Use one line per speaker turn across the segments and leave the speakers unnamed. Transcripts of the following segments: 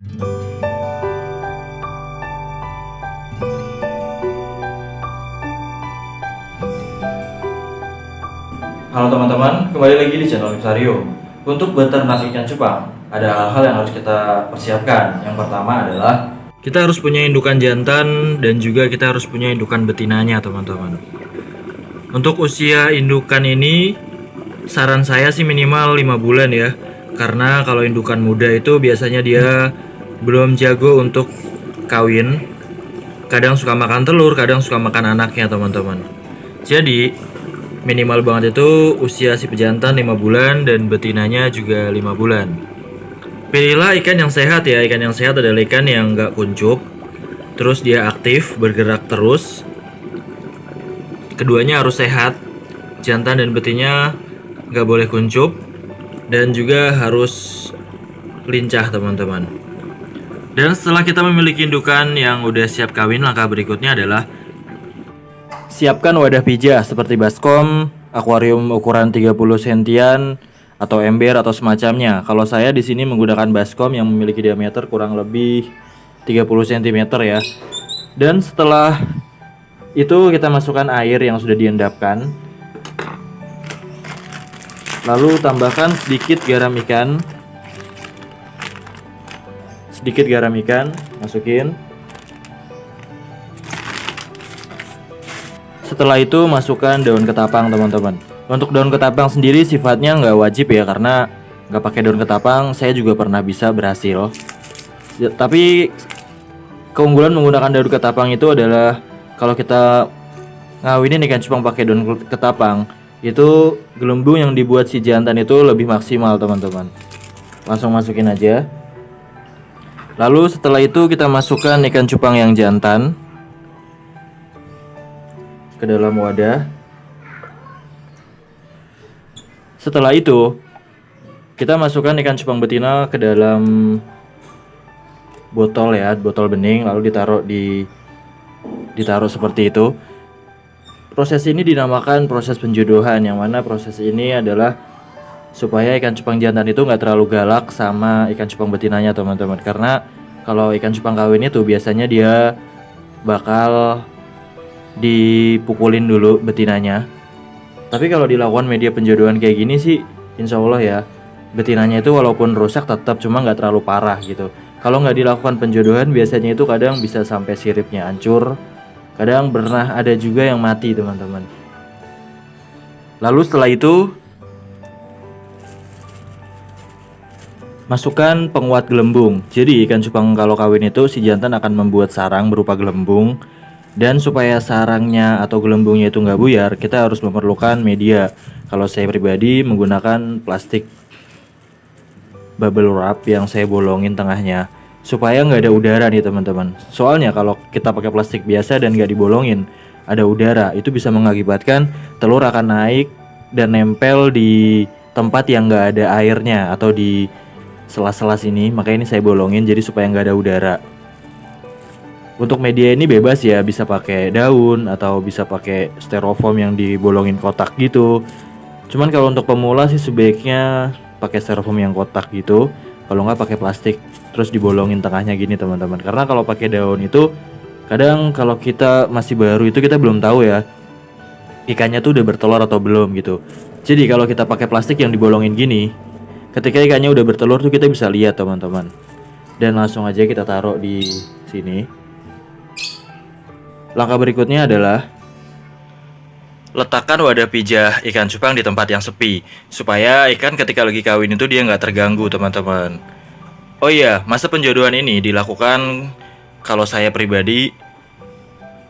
Halo teman-teman, kembali lagi di channel Visario. Untuk beternak ikan cupang, ada hal-hal yang harus kita persiapkan. Yang pertama adalah kita harus punya indukan jantan dan juga kita harus punya indukan betinanya, teman-teman. Untuk usia indukan ini, saran saya sih minimal 5 bulan ya. Karena kalau indukan muda itu biasanya dia belum jago untuk kawin. Kadang suka makan telur, kadang suka makan anaknya, teman-teman. Jadi minimal banget itu usia si pejantan 5 bulan dan betinanya juga 5 bulan. Pilihlah ikan yang sehat ya. Ikan yang sehat adalah ikan yang nggak kuncup, terus dia aktif, bergerak terus. Keduanya harus sehat, jantan dan betinnya nggak boleh kuncup, dan juga harus lincah, teman-teman. Dan setelah kita memiliki indukan yang udah siap kawin, langkah berikutnya adalah siapkan wadah pijah seperti baskom, akuarium ukuran 30 sentian, atau ember atau semacamnya. Kalau saya di sini menggunakan baskom yang memiliki diameter kurang lebih 30 cm ya. Dan setelah itu kita masukkan air yang sudah diendapkan. Lalu tambahkan sedikit garam ikan. Sedikit garam ikan, masukin. Setelah itu masukkan daun ketapang, teman-teman. Untuk daun ketapang sendiri sifatnya nggak wajib ya, karena nggak pakai daun ketapang saya juga pernah bisa berhasil. Tapi keunggulan menggunakan daun ketapang itu adalah kalau kita ngawinin ikan cupang pakai daun ketapang, itu gelembung yang dibuat si jantan itu lebih maksimal, teman-teman. Langsung masukin aja. Lalu setelah itu kita masukkan ikan cupang yang jantan ke dalam wadah. Setelah itu kita masukkan ikan cupang betina ke dalam botol ya, botol bening, lalu ditaruh seperti itu. Proses ini dinamakan proses penjodohan, yang mana proses ini adalah supaya ikan cupang jantan itu nggak terlalu galak sama ikan cupang betinanya, teman-teman. Karena kalau ikan cupang kawin itu biasanya dia bakal dipukulin dulu betinanya. Tapi kalau dilakukan media penjodohan kayak gini sih, insya Allah ya, betinanya itu walaupun rusak tetap, cuma nggak terlalu parah gitu. Kalau nggak dilakukan penjodohan biasanya itu kadang bisa sampai siripnya hancur. Kadang pernah ada juga yang mati, teman-teman. Lalu setelah itu masukkan penguat gelembung. Jadi ikan cupang kalau kawin itu si jantan akan membuat sarang berupa gelembung. Dan supaya sarangnya atau gelembungnya itu nggak buyar, kita harus memerlukan media. Kalau saya pribadi menggunakan plastik bubble wrap yang saya bolongin tengahnya, supaya nggak ada udara nih, teman-teman. Soalnya kalau kita pakai plastik biasa dan nggak dibolongin, ada udara, itu bisa mengakibatkan telur akan naik dan nempel di tempat yang nggak ada airnya atau di sela-sela sini. Makanya ini saya bolongin jadi supaya nggak ada udara. Untuk media ini bebas ya, bisa pakai daun atau bisa pakai styrofoam yang dibolongin kotak gitu. Cuman kalau untuk pemula sih sebaiknya pakai styrofoam yang kotak gitu. Kalau nggak pakai plastik terus dibolongin tengahnya gini, teman-teman. Karena kalau pakai daun itu kadang kalau kita masih baru itu kita belum tahu ya ikannya tuh udah bertelur atau belum gitu. Jadi kalau kita pakai plastik yang dibolongin gini, ketika ikannya udah bertelur tuh kita bisa lihat, teman-teman. Dan langsung aja kita taruh di sini. Langkah berikutnya adalah letakkan wadah pijah ikan cupang di tempat yang sepi, supaya ikan ketika lagi kawin itu dia nggak terganggu, teman-teman. Oh iya, masa penjodohan ini dilakukan kalau saya pribadi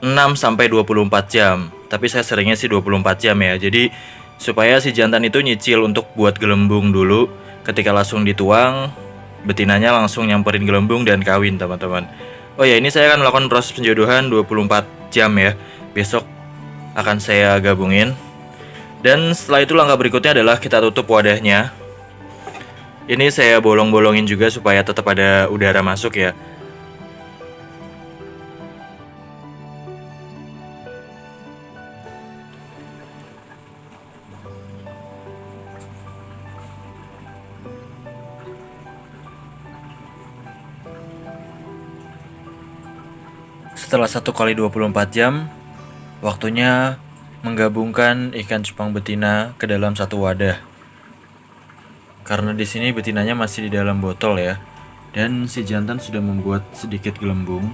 6-24 jam. Tapi saya seringnya sih 24 jam ya. Jadi supaya si jantan itu nyicil untuk buat gelembung dulu. Ketika langsung dituang, betinanya langsung nyamperin gelembung dan kawin, teman-teman. Oh ya, ini saya akan melakukan proses penjodohan 24 jam ya. Besok akan saya gabungin. Dan setelah itu langkah berikutnya adalah kita tutup wadahnya. Ini saya bolong-bolongin juga supaya tetap ada udara masuk ya. Setelah 1 kali 24 jam, waktunya menggabungkan ikan cupang betina ke dalam satu wadah. Karena di sini betinanya masih di dalam botol ya, dan si jantan sudah membuat sedikit gelembung.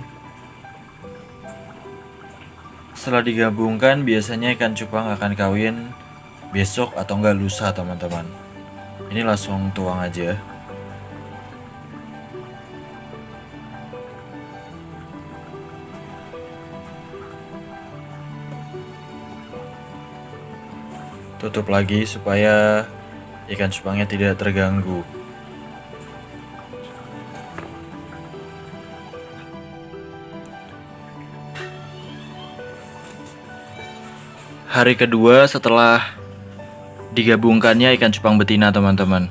Setelah digabungkan, biasanya ikan cupang akan kawin besok atau enggak lusa, teman-teman. Ini langsung tuang aja. Tutup lagi supaya ikan cupangnya tidak terganggu. Hari kedua setelah digabungkannya ikan cupang betina, teman-teman,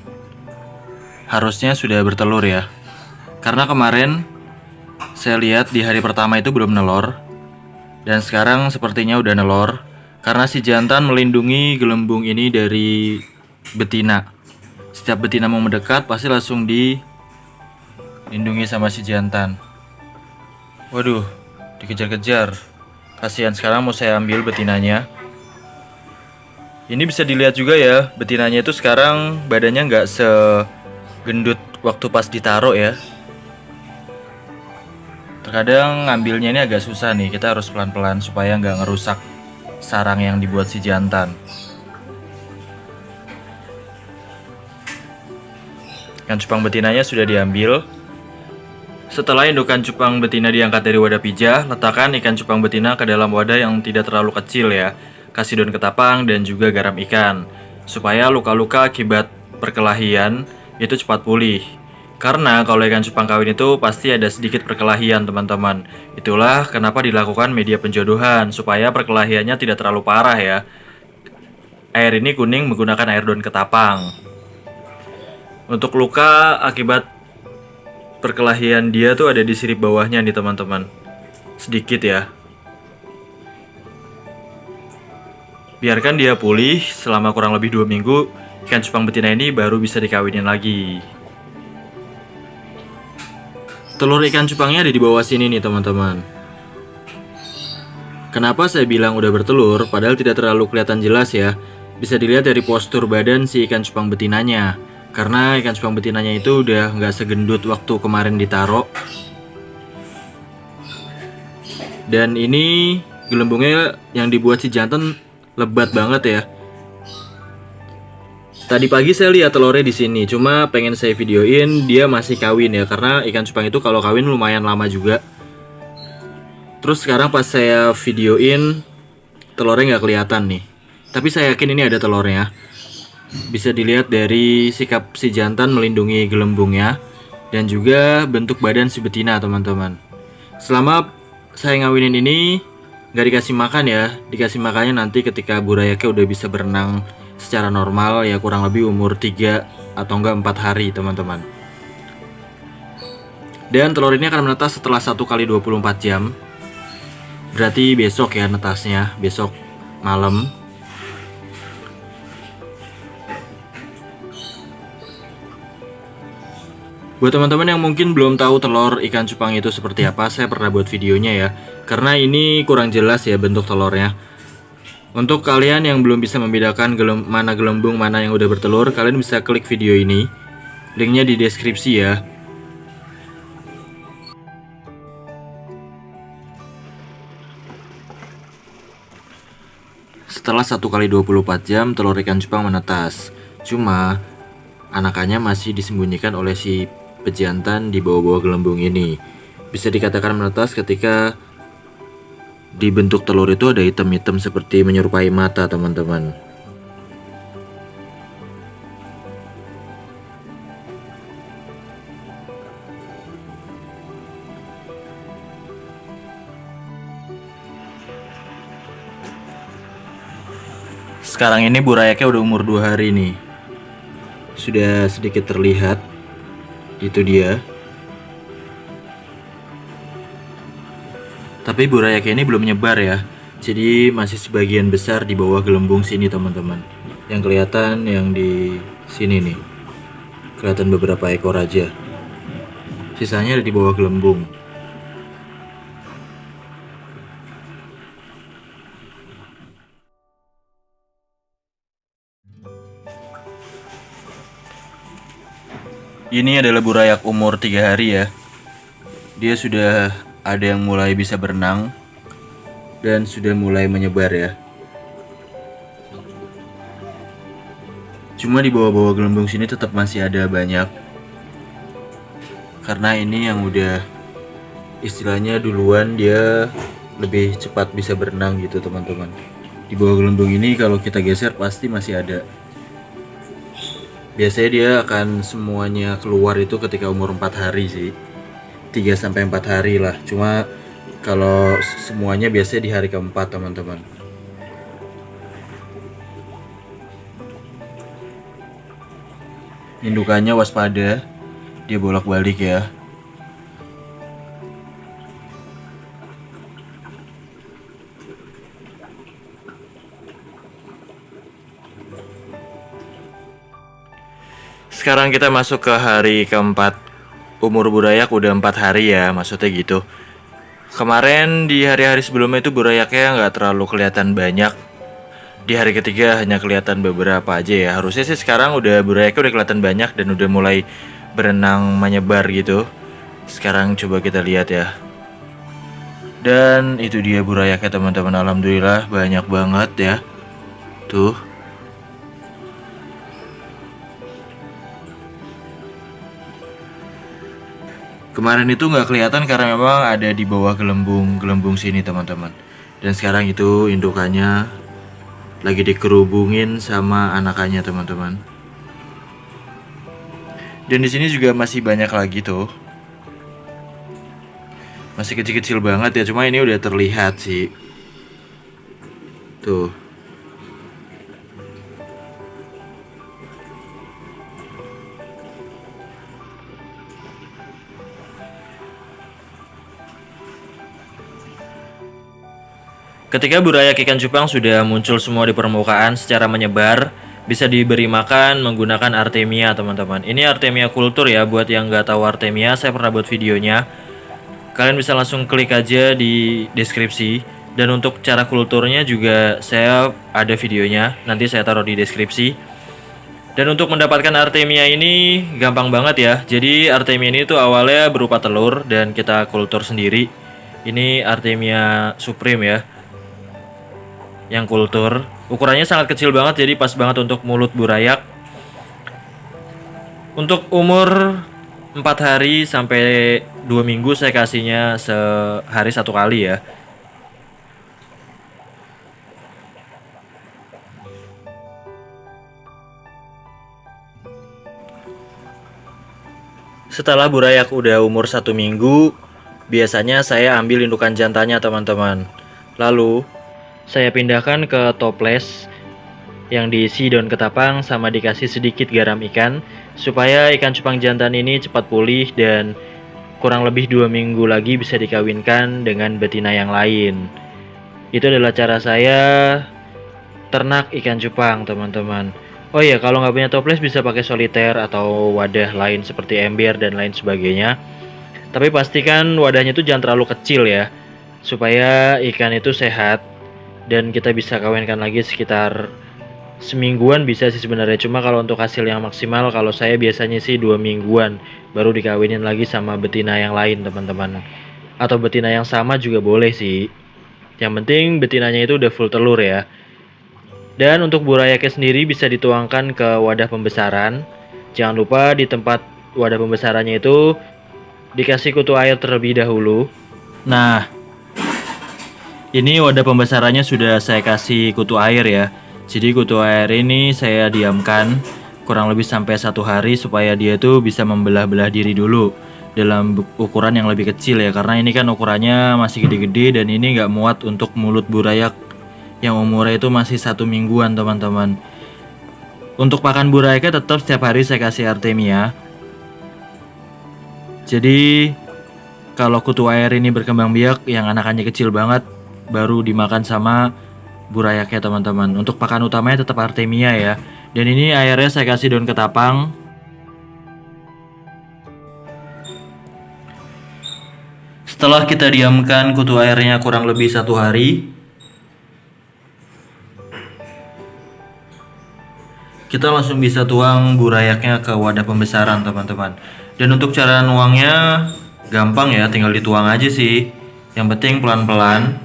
harusnya sudah bertelur ya. Karena kemarin saya lihat di hari pertama itu belum nelor, dan sekarang sepertinya udah nelor. Karena si jantan melindungi gelembung ini dari betina. Setiap betina mau mendekat pasti langsung dilindungi sama si jantan. Waduh, dikejar-kejar. Kasihan, sekarang mau saya ambil betinanya. Ini bisa dilihat juga ya, betinanya itu sekarang badannya nggak segendut waktu pas ditaruh ya. Terkadang ngambilnya ini agak susah nih, kita harus pelan-pelan supaya nggak ngerusak sarang yang dibuat si jantan. Ikan cupang betinanya sudah diambil. Setelah indukan cupang betina diangkat dari wadah pijah, letakkan ikan cupang betina ke dalam wadah yang tidak terlalu kecil ya. Kasih daun ketapang dan juga garam ikan, supaya luka-luka akibat perkelahian itu cepat pulih. Karena kalau ikan cupang kawin itu pasti ada sedikit perkelahian, teman-teman. Itulah kenapa dilakukan media penjodohan, supaya perkelahiannya tidak terlalu parah ya. Air ini kuning menggunakan air daun ketapang. Untuk luka akibat perkelahian dia tuh ada di sirip bawahnya nih, teman-teman. Sedikit ya. Biarkan dia pulih selama kurang lebih 2 minggu, ikan cupang betina ini baru bisa dikawinin lagi. Telur ikan cupangnya ada di bawah sini nih, teman-teman. Kenapa saya bilang udah bertelur padahal tidak terlalu kelihatan jelas ya? Bisa dilihat dari postur badan si ikan cupang betinanya. Karena ikan cupang betinanya itu udah nggak segendut waktu kemarin ditaruh. Dan ini gelembungnya yang dibuat si jantan lebat banget ya. Tadi pagi saya lihat telurnya di sini, cuma pengen saya videoin dia masih kawin ya, karena ikan cupang itu kalau kawin lumayan lama juga. Terus sekarang pas saya videoin telurnya nggak kelihatan nih, tapi saya yakin ini ada telurnya. Bisa dilihat dari sikap si jantan melindungi gelembungnya dan juga bentuk badan si betina, teman-teman. Selama saya ngawinin ini nggak dikasih makan ya, dikasih makannya nanti ketika burayaknya udah bisa berenang secara normal ya, kurang lebih umur 3 atau enggak 4 hari, teman-teman. Dan telur ini akan menetas setelah 1 kali 24 jam. Berarti besok ya netasnya, besok malam. Buat teman-teman yang mungkin belum tahu telur ikan cupang itu seperti apa, saya pernah buat videonya ya. Karena ini kurang jelas ya bentuk telurnya. Untuk kalian yang belum bisa membedakan mana gelembung mana yang udah bertelur, kalian bisa klik video ini. Linknya di deskripsi ya. Setelah 1 kali 24 jam, telur ikan cupang menetas. Cuma anakannya masih disembunyikan oleh si pejantan di bawah-bawah gelembung ini. Bisa dikatakan menetas ketika di bentuk telur itu ada hitam-hitam seperti menyerupai mata, teman-teman. Sekarang ini burayaknya udah umur 2 hari nih. Sudah sedikit terlihat. Itu dia. Tapi burayaknya ini belum nyebar ya. Jadi masih sebagian besar di bawah gelembung sini, teman-teman. Yang kelihatan yang di sini nih. Kelihatan beberapa ekor aja. Sisanya ada di bawah gelembung. Ini adalah burayak umur 3 hari ya. Dia sudah ada yang mulai bisa berenang dan sudah mulai menyebar ya. Cuma di bawah-bawah gelembung sini tetap masih ada banyak. Karena ini yang udah istilahnya duluan, dia lebih cepat bisa berenang gitu teman-teman. Di bawah gelembung ini kalau kita geser pasti masih ada. Biasanya dia akan semuanya keluar itu ketika umur 4 hari sih. 3-4 hari lah. Cuma kalau semuanya biasanya di hari keempat teman-teman. Indukannya waspada, dia bolak-balik ya. Sekarang kita masuk ke hari keempat. Umur burayak udah 4 hari ya, maksudnya gitu. Kemarin di hari-hari sebelumnya itu burayaknya nggak terlalu kelihatan banyak. Di hari ketiga hanya kelihatan beberapa aja ya. Harusnya sih sekarang udah burayaknya udah kelihatan banyak dan udah mulai berenang menyebar gitu. Sekarang coba kita lihat ya. Dan itu dia burayaknya teman-teman, alhamdulillah banyak banget ya. Tuh. Kemarin itu nggak kelihatan karena memang ada di bawah gelembung sini teman-teman. Dan sekarang itu indukannya lagi dikerubungin sama anakannya teman-teman. Dan di sini juga masih banyak lagi tuh. Masih kecil-kecil banget ya, cuma ini udah terlihat sih. Tuh. Ketika burayak ikan cupang sudah muncul semua di permukaan secara menyebar, bisa diberi makan menggunakan Artemia teman-teman. Ini Artemia kultur ya, buat yang nggak tahu Artemia, saya pernah buat videonya. Kalian bisa langsung klik aja di deskripsi. Dan untuk cara kulturnya juga saya ada videonya, nanti saya taruh di deskripsi. Dan untuk mendapatkan Artemia ini gampang banget ya. Jadi Artemia ini tuh awalnya berupa telur dan kita kultur sendiri. Ini Artemia Supreme ya, yang kultur. Ukurannya sangat kecil banget, jadi pas banget untuk mulut burayak. Untuk umur 4 hari sampai 2 minggu saya kasihnya sehari 1 kali ya. Setelah burayak udah umur 1 minggu, biasanya saya ambil indukan jantannya teman-teman. Lalu saya pindahkan ke toples yang diisi daun ketapang sama dikasih sedikit garam ikan supaya ikan cupang jantan ini cepat pulih dan kurang lebih 2 minggu lagi bisa dikawinkan dengan betina yang lain. Itu adalah cara saya ternak ikan cupang teman-teman. Oh iya, kalau nggak punya toples bisa pakai soliter atau wadah lain seperti ember dan lain sebagainya. Tapi pastikan wadahnya itu jangan terlalu kecil ya, supaya ikan itu sehat dan kita bisa kawinkan lagi sekitar semingguan bisa sih sebenarnya. Cuma kalau untuk hasil yang maksimal, kalau saya biasanya sih 2 mingguan baru dikawinin lagi sama betina yang lain teman-teman. Atau betina yang sama juga boleh sih. Yang penting betinanya itu udah full telur ya. Dan untuk burayaknya sendiri bisa dituangkan ke wadah pembesaran. Jangan lupa di tempat wadah pembesarannya itu dikasih kutu air terlebih dahulu. Nah, ini wadah pembesarannya sudah saya kasih kutu air ya. Jadi kutu air ini saya diamkan kurang lebih sampai 1 hari supaya dia tuh bisa membelah-belah diri dulu dalam ukuran yang lebih kecil ya. Karena ini kan ukurannya masih gede-gede dan ini nggak muat untuk mulut burayak yang umurnya itu masih 1 mingguan teman-teman. Untuk pakan burayaknya tetap setiap hari saya kasih Artemia. Jadi kalau kutu air ini berkembang biak yang anakannya kecil banget, baru dimakan sama burayaknya teman-teman. Untuk pakan utamanya tetap Artemia ya. Dan ini airnya saya kasih daun ketapang. Setelah kita diamkan kutu airnya kurang lebih 1 hari, kita langsung bisa tuang burayaknya ke wadah pembesaran teman-teman. Dan untuk cara nuangnya gampang ya, tinggal dituang aja sih. Yang penting pelan-pelan.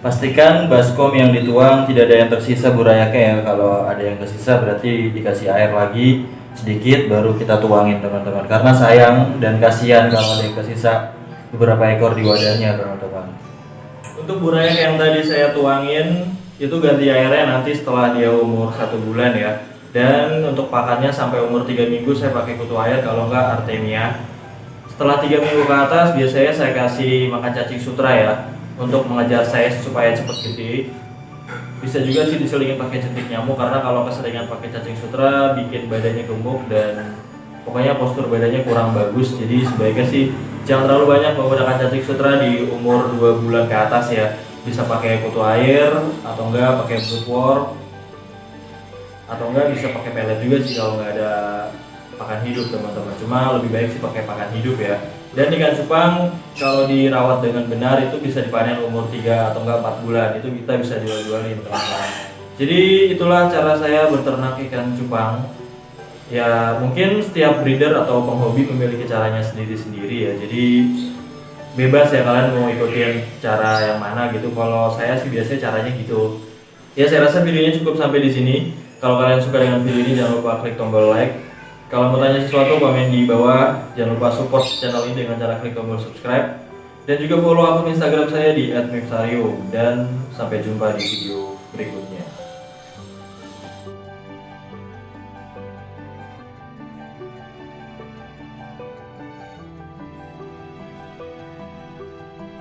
Pastikan baskom yang dituang tidak ada yang tersisa burayaknya ya. Kalau ada yang tersisa berarti dikasih air lagi sedikit baru kita tuangin teman-teman. Karena sayang dan kasihan kalau ada yang tersisa beberapa ekor di wadahnya teman-teman. Untuk burayak yang tadi saya tuangin itu ganti airnya nanti setelah dia umur 1 bulan ya. Dan untuk pakannya sampai umur 3 minggu saya pakai kutu air, kalau enggak Artemia. Setelah 3 minggu ke atas biasanya saya kasih makan cacing sutra ya, untuk mengejar size supaya cepet gede. Bisa juga sih diselingin pakai jentik nyamuk, karena kalau keseringan pakai cacing sutra bikin badannya gemuk dan pokoknya postur badannya kurang bagus. Jadi sebaiknya sih jangan terlalu banyak menggunakan cacing sutra di umur 2 bulan ke atas ya. Bisa pakai kutu air atau enggak pakai broodwort, atau enggak bisa pakai pelet juga sih kalau nggak ada pakan hidup teman-teman. Cuma lebih baik sih pakai pakan hidup ya. Dan ikan cupang kalau dirawat dengan benar itu bisa dipanen umur 3 atau enggak 4 bulan. Itu kita bisa jual-jualin teman-teman. Jadi itulah cara saya berternak ikan cupang. Ya mungkin setiap breeder atau penghobi memiliki caranya sendiri-sendiri ya. Jadi bebas ya kalian mau ikutin cara yang mana gitu. Kalau saya sih biasanya caranya gitu. Ya saya rasa videonya cukup sampai di sini. Kalau kalian suka dengan video ini jangan lupa klik tombol like. Kalau mau tanya sesuatu komen di bawah. Jangan lupa support channel ini dengan cara klik tombol subscribe. Dan juga follow akun Instagram saya di @mifsario. Dan sampai jumpa di video berikutnya.